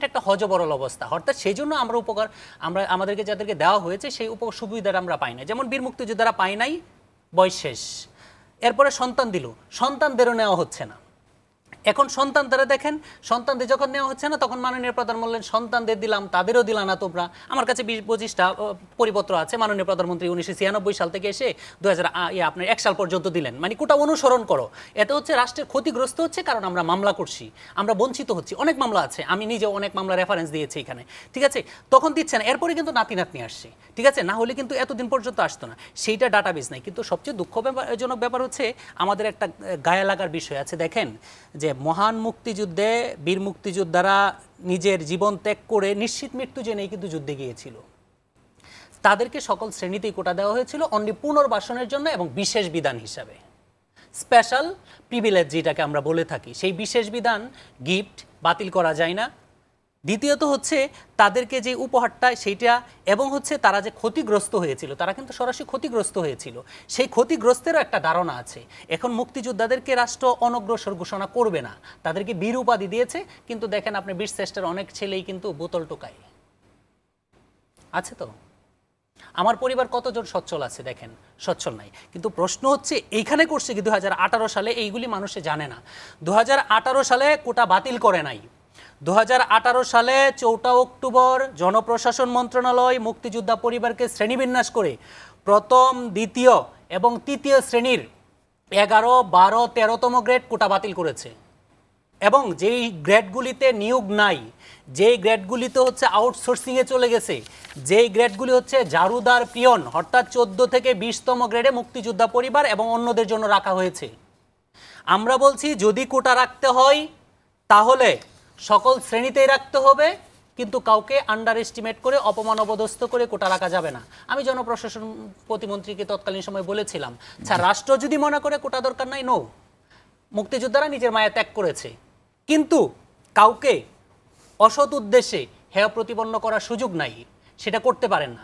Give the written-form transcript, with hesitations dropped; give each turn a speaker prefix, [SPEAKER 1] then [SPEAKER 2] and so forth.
[SPEAKER 1] এটা একটা হযবরল অবস্থা। অর্থাৎ সেই জন্য আমরা আমাদেরকে যাদেরকে দেওয়া হয়েছে সেই সুবিধাটা আমরা পাই না। যেমন বীর মুক্তিযোদ্ধারা পাই নাই, বয়স শেষ, এরপরে সন্তান দিল, সন্তানদেরও নেওয়া হচ্ছে না। এখন সন্তানদের দেখেন, সন্তানদের যখন নেওয়া হচ্ছে না তখন মাননীয় প্রধান বললেন সন্তানদের দিলাম, তাদেরও দিলা না তোমরা। আমার কাছে 20-25টা পরিপত্র আছে, মাননীয় প্রধানমন্ত্রী 1996 সাল থেকে এসে 2001 সাল পর্যন্ত দিলেন। মানে কোটা অনুসরণ করো। এটা হচ্ছে রাষ্ট্রের ক্ষতিগ্রস্ত হচ্ছে, কারণ আমরা মামলা করছি, আমরা বঞ্চিত হচ্ছি। অনেক মামলা আছে, আমি নিজেও অনেক মামলা রেফারেন্স দিয়েছি এখানে, ঠিক আছে? তখন দিচ্ছে না, এরপরে কিন্তু নাতি নাতনি আসছে, ঠিক আছে? না হলে কিন্তু এতদিন পর্যন্ত আসতো না, সেইটা ডাটাবেস নাই। কিন্তু সবচেয়ে দুঃখজনক ব্যাপার হচ্ছে আমাদের একটা গায়ে লাগার বিষয় আছে। দেখেন যে মহান মুক্তিযুদ্ধে বীর মুক্তিযোদ্ধারা নিজের জীবন ত্যাগ করে নিশ্চিত মৃত্যু জেনেই কিন্তু যুদ্ধে গিয়েছিল। তাদেরকে সকল শ্রেণীতেই কোটা দেওয়া হয়েছিল অনলি পুনর্বাসনের জন্য এবং বিশেষ বিধান হিসাবে, স্পেশাল প্রিভিলেজ যেটাকে আমরা বলে থাকি। সেই বিশেষ বিধান গিফট বাতিল করা যায় না। দ্বিতীয়ত হচ্ছে তাদেরকে যে উপহারটা সেইটা, এবং হচ্ছে তারা যে ক্ষতিগ্রস্ত হয়েছিল, তারা কিন্তু সরাসরি ক্ষতিগ্রস্ত হয়েছিল, সেই ক্ষতিগ্রস্তেরও একটা ধারণা আছে। এখন মুক্তিযোদ্ধাদেরকে রাষ্ট্র অনগ্রসর ঘোষণা করবে না, তাদেরকে বীর উপাধি দিয়েছে। কিন্তু দেখেন আপনি বীর শ্রেষ্ঠের অনেক ছেলেই কিন্তু বোতল টোকায় আছে। তো আমার পরিবার কতজন সচ্ছল আছে দেখেন, সচ্ছল নাই। কিন্তু প্রশ্ন হচ্ছে এইখানে করছে কি 2018 সালে, এইগুলি মানুষে জানে না। 2018 সালে কোটা বাতিল করে নাই। 2018 সালে 4 অক্টোবর জনপ্রশাসন মন্ত্রণালয় মুক্তিযোদ্ধা পরিবারকে শ্রেণীবিন্যাস করে প্রথম, দ্বিতীয় এবং তৃতীয় শ্রেণীর 11, 12, 13তম গ্রেড কোটা বাতিল করেছে। এবং যেই গ্রেডগুলিতে নিয়োগ নাই, যেই গ্রেডগুলিতে হচ্ছে আউটসোর্সিংয়ে চলে গেছে, যেই গ্রেডগুলি হচ্ছে জারুদার পিয়ন, অর্থাৎ 14 থেকে 20তম গ্রেডে মুক্তিযোদ্ধা পরিবার এবং অন্যদের জন্য রাখা হয়েছে। আমরা বলছি যদি কোটা রাখতে হয় তাহলে সকল শ্রেণীতেই রাখতে হবে, কিন্তু কাউকে আন্ডার এস্টিমেট করে অপমান অপদস্থ করে কোটা রাখা যাবে না। আমি জনপ্রশাসন প্রতিমন্ত্রীকে তৎকালীন সময় বলেছিলাম, আচ্ছা রাষ্ট্র যদি মনে করে কোটা দরকার নাই, নো, মুক্তিযোদ্ধারা নিজের মায়া ত্যাগ করেছে, কিন্তু কাউকে অসৎ উদ্দেশ্যে হেয় প্রতিপন্ন করার সুযোগ নাই, সেটা করতে পারেন না।